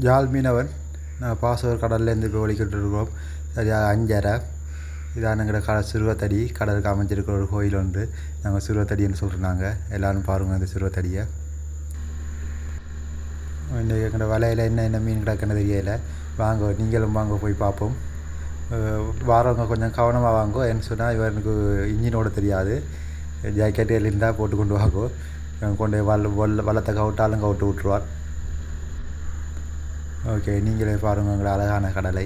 ஜால் மீனவன் பாசவர் கடல்லேருந்து இப்போ ஒழிக்கிட்டு இருக்கோம். சரியாக 5:30. இதான் எங்களோட சிறுவத்தடி கடலுக்கு அமைஞ்சிருக்கிற ஒரு கோயில் உண்டு. நாங்கள் சிறுவத்தடின்னு சொல்கிறாங்க. எல்லோரும் பாருங்கள் அந்த சிறுவத்தடியை. இன்றைக்கி எங்களோட வலையில் என்ன மீன் கிடக்குன்னு தெரியலை. வாங்க நீங்களும் வாங்க போய் பார்ப்போம். வாரவங்க கொஞ்சம் கவனமாக வாங்கோ. என்ன சொன்னால் இவனுக்கு இன்ஜினோட தெரியாது. ஜாக்கெட்டு இருந்தால் போட்டு கொண்டு வாங்கோ. கொண்டு வள்ளத்தை கவுட்டாலும் கவுட்டு விட்டுருவார். ஓகே, நீங்களே பாருங்கள் உங்களோட அழகான கடலை.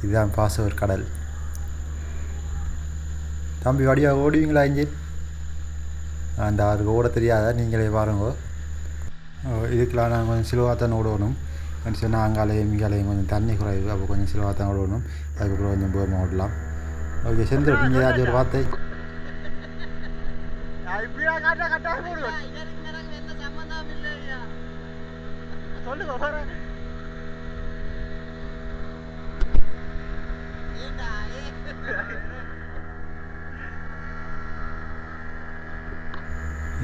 இதுதான் பாசவர் கடல். தம்பி வடியாக ஓடுவீங்களா இன்ஜின்? அந்த அவருக்கு ஓட தெரியாதா? நீங்களே பாருங்க. இதுக்கெலாம் நாங்கள் கொஞ்சம் சிலுவாத்தான் ஓடணும். சொன்னால் அங்காலையும் இங்காலையும் கொஞ்சம் தண்ணி குறைவு. அப்போ கொஞ்சம் சிலுவாத்தான் ஓடணும். அதுக்கப்புறம் கொஞ்சம் போகமாக ஓடலாம். ஓகே செந்தில், நீங்கள் ஏதாச்சும் ஒரு வார்த்தை?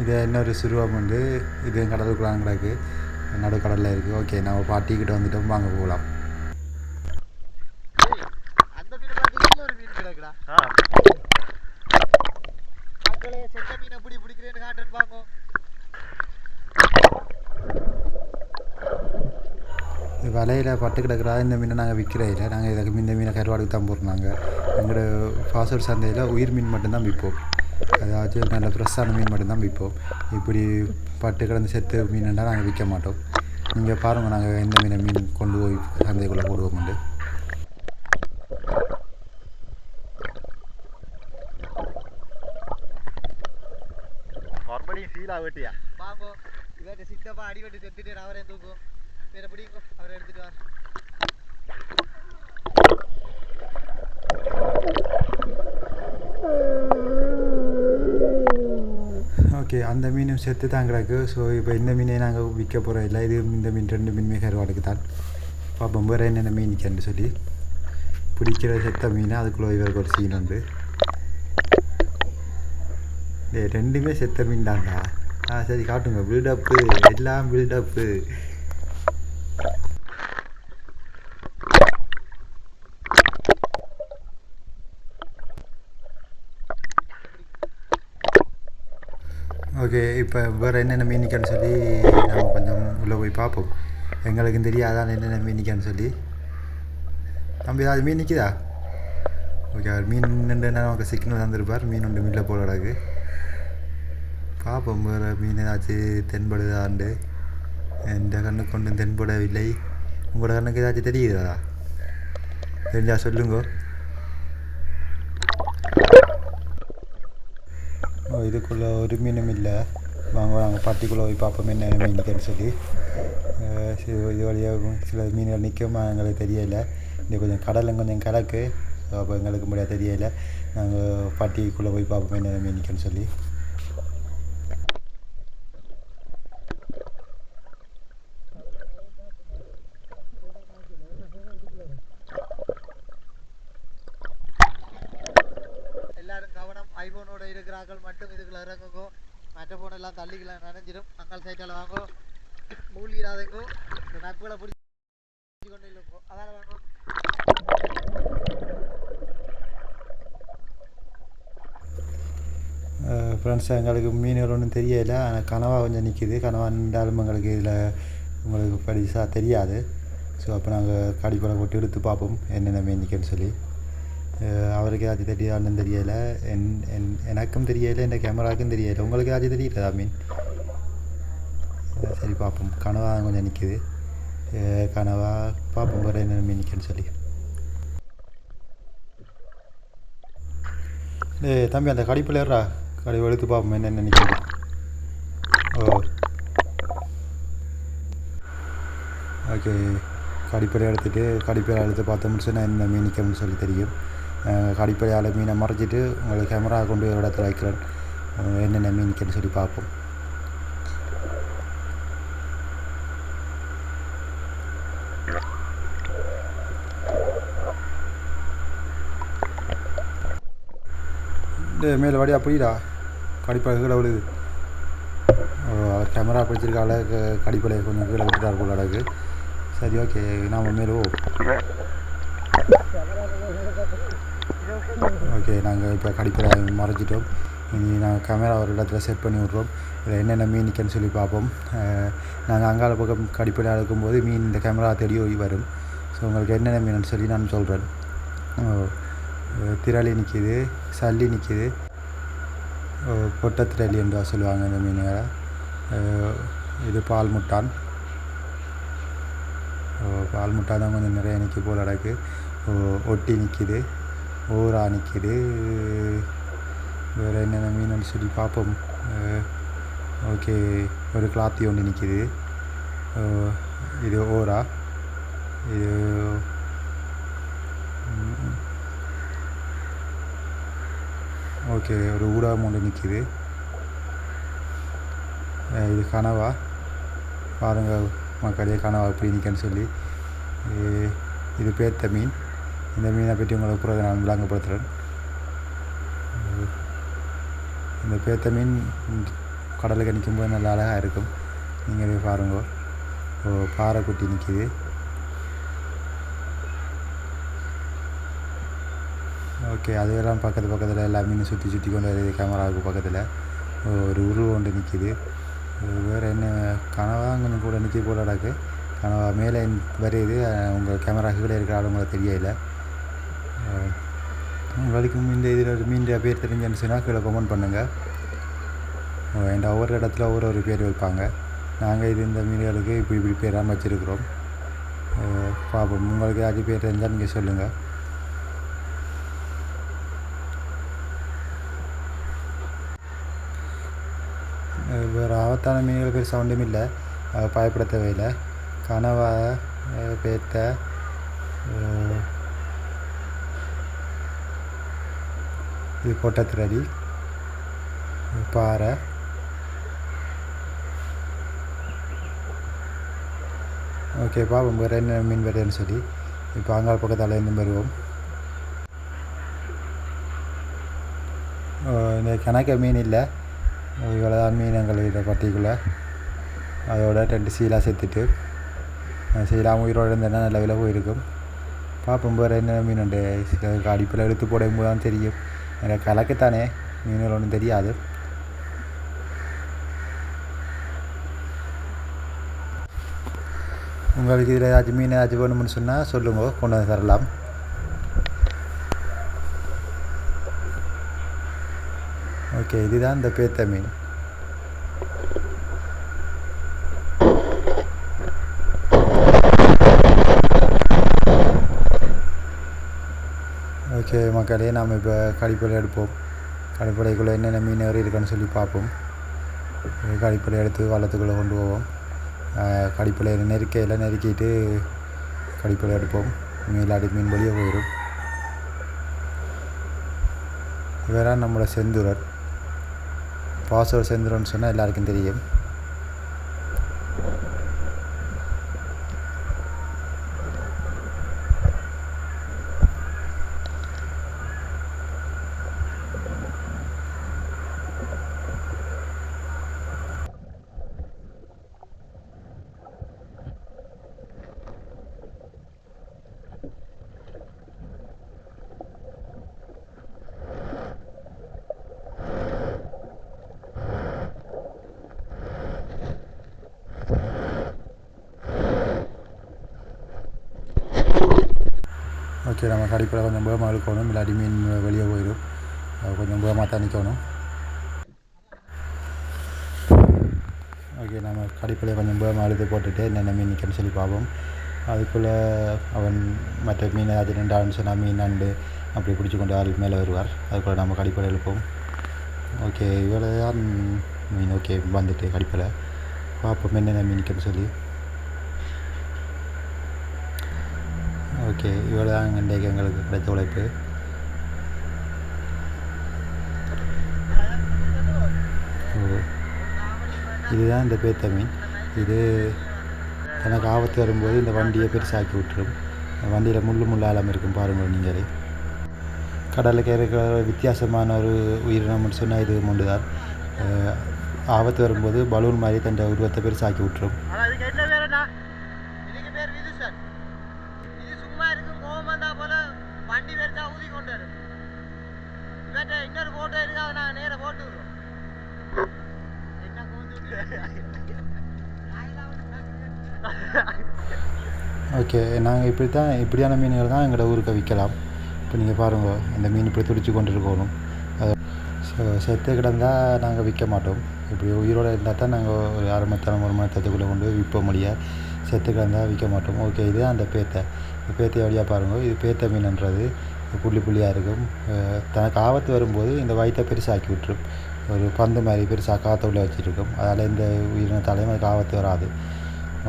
இது இன்னொரு சிறுவம் உண்டு. இது கடலுக்குள்ளான் கிடக்கு, நடுக்கடலில் இருக்குது. ஓகே, நம்ம பாட்டிக்கிட்ட வந்துட்டோம், வாங்க போகலாம். வலையில் பட்டு கிடக்கிறா இந்த மீனை நாங்கள் விற்கிறதில்ல. நாங்கள் இதுக்கு இந்த மீனை கருவாடுக்கு தான் போடுறாங்க. எங்களோட பாசூர் சந்தையில் உயிர் மீன் மட்டும்தான் விற்போம். அதாவது நல்ல ஃப்ரெஷ்ஷான மீன் மட்டும்தான் விற்போம். இப்படி பட்டு கிடந்து செத்து மீனுன்னா நாங்கள் விற்க மாட்டோம். நீங்கள் பாருங்கள் நாங்கள் எந்த மீன் கொண்டு போய் சந்தைக்குள்ளே போடுவோம். மறுபடியும் சீலா வெட்டியா பாப்போம். இவர்கிட்ட சித்தப்பா அடிவெட்டு செத்துட்டு அவரே தூக்கும். வேற பிடிக்கும், அவரை எடுத்துட்டு வா. ஓகே, அந்த மீனும் செத்து தான் கிடக்கு. ஸோ இப்போ இந்த மீனை நாங்கள் விற்க போகிறோம் இல்லை. இது இந்த மீன் 2 மீனுமே கருவாடுக்கு தான். பார்ப்போம் வேறு என்னென்ன மீன் நிற்கன்னு சொல்லி. பிடிக்கிற செத்த மீன் அதுக்குள்ளே இவருக்கு ஒரு சீன் உண்டு. 2மே செத்த மீன் தான்டா. சரி காட்டுங்க. பில்டப்பு, எல்லாம் பில்டப்பு. ஓகே, இப்போ வேறு என்னென்ன மீனிக்கான்னு சொல்லி நம்ம கொஞ்சம் உள்ளே போய் பார்ப்போம். எங்களுக்கும் தெரியாதான் என்னென்ன மீனிக்கான்னு சொல்லி. தம்பி அது மீன் நிற்கிதா? ஓகே, அவர் மீன் நின்று நமக்கு சிக்கன் தந்துருப்பார். மீன் ஒன்று மீனில் போல கிடக்கு. பார்ப்போம் வேறு மீன் ஏதாச்சும் தென்படுதாண்டு. எந்த கண்ணுக்கு ஒன்றும் தென்படவில்லை. உங்களோட கண்ணுக்கு ஏதாச்சும் தெரியுதா? தெரிஞ்சா சொல்லுங்க. இதுக்குள்ளே ஒரு மீனும் இல்லை. வாங்க நாங்கள் பாட்டிக்குள்ளே போய் பார்ப்போம் என்னென்ன மீன் நிற்கன்னு சொல்லி. இது வழியாக சில மீன்கள் நிற்கும், எங்களுக்கு தெரியலை. இந்த கொஞ்சம் கடலும் கொஞ்சம் கிடக்கு. அப்போ எங்களுக்கு முடியாது தெரியலை. நாங்கள் பாட்டிக்குள்ளே போய் பார்ப்போம் என்னென்ன மீன் நிற்கன்னு சொல்லி. எல்லாரும் கவனம். ஐபோனோட இருக்கிறார்கள் மட்டும் இதுக்குள்ள இறங்குங்கோ. மற்ற போன் எல்லாம் தள்ளிக்கலாம், நனைஞ்சிடும். அங்கால் சைட்டால் வாங்கோ, மூழ்கிடாதேங்கோ. இந்த நட்புகளை பிடிச்சி கொண்டு இல்லைங்கோ. அதால் வாங்கோ. ஃப்ரெண்ட்ஸ், எங்களுக்கு மீன்கள் ஒன்றும் தெரியலை. ஆனால் கனவா கொஞ்சம் நிற்கிது. கனவா நின்றாலும் எங்களுக்கு இதில் உங்களுக்கு படிசாக தெரியாது. ஸோ அப்போ நாங்கள் கடிப்பழை போட்டு எடுத்து பார்ப்போம் என்னென்ன மீன் நிற்குன்னு சொல்லி. அவருக்கு ஏதாச்சும் தெரியாதுன்னு தெரியலை. எனக்கும் தெரியலை, இந்த கேமராவுக்கும் தெரியலை. உங்களுக்கு ஏதாச்சும் தெரியுதா மீன்? சரி பார்ப்போம். கனவா கொஞ்சம் நிற்கிது. கனவா பார்ப்போம் வேறு என்னென்ன மீன் நிற்குன்னு சொல்லி. தம்பி அந்த கடிப்பில் ஏறா, கடி எடுத்து பார்ப்போம் என்னென்ன நிற்குது. ஓகே, கடிப்படை எடுத்துகிட்டு கடிப்படையை எடுத்து பார்த்தோம்னு சொன்னால் என்ன மீன் நிற்கணும்னு சொல்லி தெரியும். கடிப்படையால் மீனை மறைச்சிட்டு உங்களுக்கு கேமரா கொண்டு ஒரு இடத்துல வைக்கிறேன். என்னென்ன மீன் நிற்கணும்னு சொல்லி பார்ப்போம். மேலே வாடி அப்படிடா கடிப்படை கீழே விழுது. அவர் கேமரா பிடிச்சிருக்கால கடிப்படையை கொஞ்சம் கீழே விட்டுட்டார் போல அடகு. சரி ஓகே நாம் மேலே ஓகே நாங்கள் இப்போ கடிப்படை மறைச்சிட்டோம். இனி நாங்கள் கேமரா ஒரு இடத்துல செட் பண்ணி விட்றோம். இதில் என்னென்ன மீன் நிற்கன்னு சொல்லி பார்ப்போம். நாங்கள் அங்கால பக்கம் கடிப்படை எடுக்கும்போது மீன் இந்த கேமரா தேடி ஓடி வரும். ஸோ உங்களுக்கு என்னென்ன மீனுன்னு சொல்லி நான் சொல்கிறேன். திரளி நிற்கிது, சல்லி நிற்கிது, பொட்டத்திரளி என்று சொல்லுவாங்க இந்த மீன்களை. இது பால் முட்டான் தான் கொஞ்சம் நிறைய நிற்கி போல் அடக்கு. ஒட்டி நிற்கிது, ஊரா நிற்கிது. வேறு என்னென்ன மீனுன்னு சொல்லி பார்ப்போம். ஓகே ஒரு கிளாத்தி ஒன்று நிற்கிது. இது ஓரா. இது ஓகே ஒரு ஊடகம் ஒன்று நிற்கிது. இது கனவா பாருங்கள் மக்களே, கனவா எப்படி நிற்கன்னு சொல்லி. இது பேத்த மீன். இந்த மீனை பற்றி உங்களுக்கு பிறகு நான் விளங்கப்படுத்துகிறேன். இந்த பேத்த மீன் கடலுக்கு நிற்கும்போது நல்லா அழகாக இருக்கும். நீங்கள் இதை பாருங்க. பாறைக்குட்டி நிற்கிது. ஓகே அதெல்லாம் பக்கத்தில் எல்லா மீனும் சுற்றி கொண்டு வருது கேமராவுக்கு பக்கத்தில். ஒரு உருவம் ஒன்று நிற்கிது. வேறு என்ன கனவா கொஞ்சம் கூட நிற்க போல நடக்கு. கனவா மேலே வருது. உங்கள் கேமரா கீழே இருக்கிறாலும் உங்களுக்கு தெரியல. உங்களுக்கு இந்த இதில் மீன் பேர் தெரிஞ்சுன்னு சொன்னால் கீழே கமெண்ட் பண்ணுங்கள். என் ஒவ்வொரு இடத்துல ஒரு பேர் வைப்பாங்க. நாங்கள் இந்த மீன்களுக்கு இப்படி பேராக வச்சுருக்குறோம். பார்ப்போம் உங்களுக்கு அது பேர் தெரிஞ்சால் நீங்கள் சொல்லுங்கள். வேறு ஆபத்தான மீன்கள் பேர் சவுண்டும் இல்லை, பயப்பட தேவையில்லை. கனவா, பேத்த, இது பொட்டத்திரடி, பாறை. ஓகே பாப்போம் வேறு என்ன மீன் வருதுன்னு சொல்லி. இப்போ அங்காள் பக்கத்தால் இருந்து வருவோம். இந்த கணக்க மீன் இல்லை, இவ்வளோ தான் மீன் எங்களை பட்டிக்குள்ளே. அதோட 2 சீலா சேர்த்துட்டு சீலா உயிரோடு இருந்தேன்னா நல்ல விலை போயிருக்கும். பார்ப்போம் வேறு என்ன மீன் உண்டு. அடிப்பில் எடுத்து போடும்போது தான் தெரியும். எனக்கு கலக்கத்தானே மீன்கள் ஒன்றும் தெரியாது. உங்களுக்கு இதில் ஏதாச்சும் மீன் ஏதாச்சும் வேணும்னு சொன்னால் சொல்லுங்க, கொண்டு வந்து தரலாம். ஓகே இதுதான் இந்த பேத்த மீன். ஓகே மக்களே, நாம் இப்போ கடிப்படை எடுப்போம். கடிப்படைக்குள்ளே என்னென்ன மீன் இருக்குன்னு சொல்லி பார்ப்போம். கடிப்படை எடுத்து வள்ளத்துக்குள்ளே கொண்டு போவோம். கடிப்படையில் நெருக்கிட்டு கடிப்படை எடுப்போம். மீளாடி மீன் வெளியே போயிடும். வேற நம்மளோட செந்துரன், பாசோர் செந்துரன்னு சொன்னால் எல்லாருக்கும் தெரியும். ஓகே நம்ம கடிப்படை கொஞ்சம் வேகமாக இழுக்கணும், இல்லாட்டி மீன் வெளியே போயிடும். கொஞ்சம் வேகமாக தான் நிற்கணும். ஓகே நம்ம கடிப்படையை கொஞ்சம் வேகமாக அழுத்து போட்டுட்டு என்னென்ன மீன் நிற்கன்னு சொல்லி பார்ப்போம். அதுக்குள்ளே அவன் மற்ற மீன் அது 2 ஆளுன்னு சொன்னால் மீன் நண்டு அப்படி பிடிச்சி கொண்டு ஆள் மேலே வருவார். அதுக்குள்ளே நம்ம கடிப்படை இழுப்போம். ஓகே இவ்வளோ தான் மீன். ஓகே வந்துட்டு கடிப்படை பார்ப்போம் என்னென்ன மீன் நிற்கன்னு சொல்லி. ஓகே இவ்வளோ தான் இன்றைக்கு எங்களுக்கு கிடைச்ச உழைப்பு. இதுதான் இந்த பேத்த மீன். இது எனக்கு ஆபத்து வரும்போது இந்த வண்டியை பெருசாக்கி விட்டுரும். வண்டியில் முள்ளாலம் இருக்கும் பாருங்கள் நீங்களே. கடலுக்கு இருக்கிற வித்தியாசமான ஒரு உயிரினம்னு சொன்னால் இது ஒன்று தான். ஆபத்து வரும்போது பலூன் மாதிரி தன் உருவத்தை பெருசாக்கி விட்டுரும். இன்னொரு போட்டோ இருக்கு, அதை நான் நேராக போட்டு விடுறோம். ஓகே, நாங்கள் இப்படியான மீன்கள் தான் எங்களோட ஊருக்கு விற்கலாம். இப்போ நீங்கள் பாருங்கள், இந்த மீன் இப்படி துடிச்சு கொண்டு இருக்கணும். செத்து கிடந்தால் நாங்கள் விற்க மாட்டோம். இப்படி உயிரோடு இருந்தால் தான் நாங்கள் ஒரு 1 மணி நேரத்துக்குள்ளே கொண்டு போய் விற்ப முடியாது. செத்து கிடந்தால் விற்க மாட்டோம். ஓகே, இது அந்த பேத்தை. இந்த பேத்தை வழியாக பாருங்கள். இது பேத்தை மீன்ன்றது புள்ளி புள்ளியாக இருக்கும். தனக்கு ஆபத்து வரும்போது இந்த வயிற்றை பெருசாக்கி விட்டுரும். ஒரு பந்து மாதிரி பெருசாக காற்ற உள்ள வச்சுருக்கோம். அதனால் இந்த உயிரினத்தாலையும் அதுக்கு ஆபத்து வராது.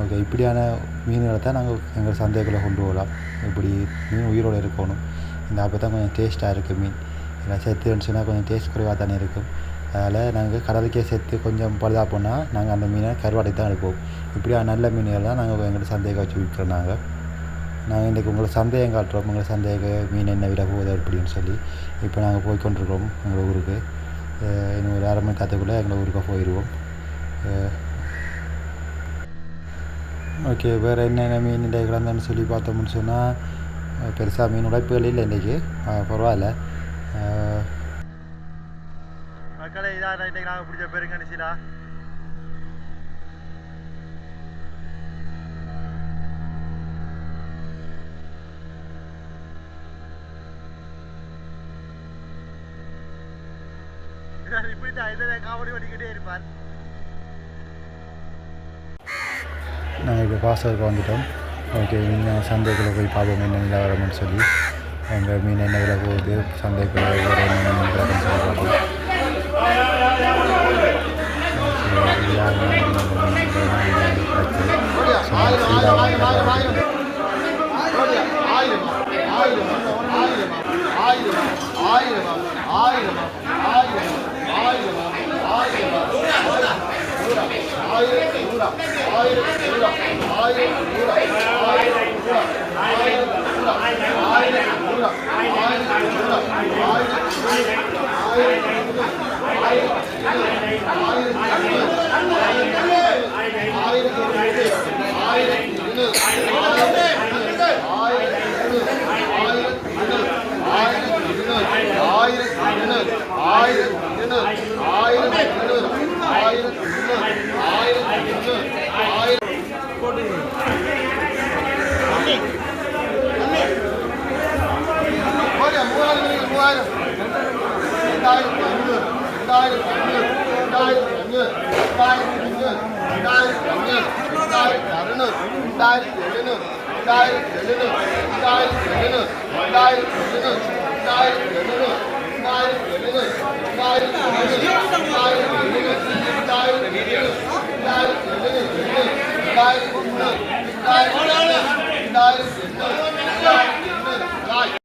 ஓகே, இப்படியான மீன்களை தான் நாங்கள் எங்கள் சந்தைக்குள்ளே கொண்டு போகலாம். இப்படி மீன் உயிரோடு இருக்கணும். இந்த அப்போ தான் கொஞ்சம் டேஸ்ட்டாக இருக்குது மீன். இல்லை செத்துன்னு சொன்னால் கொஞ்சம் டேஸ்ட் குறைவாக தானே இருக்கும். அதனால் நாங்கள் கடலுக்கே செத்து கொஞ்சம் பழுதாக போனால் நாங்கள் அந்த மீனை கருவாடை தான் எடுப்போம். இப்படியா நல்ல மீன்கள் தான் நாங்கள் எங்கள் சந்தைக்கு வச்சு விற்கிறோம். நாங்கள் இன்றைக்கி உங்களை சந்தேகம் காட்டுறோம். உங்களை சந்தேக மீன் என்ன விட போகுது அப்படின்னு சொல்லி. இப்போ நாங்கள் போய் கொண்டிருக்கோம் எங்கள் ஊருக்கு. இன்னும் ஒரு 1/2 மணி நேரத்துக்குள்ளே எங்கள் ஊருக்கு போயிடுவோம். ஓகே, வேறு என்னென்ன மீன் இன்றைக்கு கிடந்தேன்னு சொல்லி பார்த்தோம்னு சொன்னால் பெருசாக மீன் உடைப்புகள் இல்லை இன்றைக்கி. பரவாயில்ல. மக்களே, இதான் இன்றைக்கி நாங்கள் பிடிச்ச பேருங்க நினச்சிடா. இப்படித்தான் இதில் காமெடி பண்ணிக்கிட்டே இருப்பார். நாங்கள் இப்போ பாஸ்டருக்கு வந்துட்டோம். ஓகே, நீங்கள் சந்தைக்குள்ளே போய் பார்ப்போம் என்ன நிலவரம்னு சொல்லி. எங்கள் மீன் என்ன விலை போகுது, சந்தைக்குள்ளே வேறு என்னென்ன மீன் கிடக்குன்னு சொல்லி பார்ப்போம்.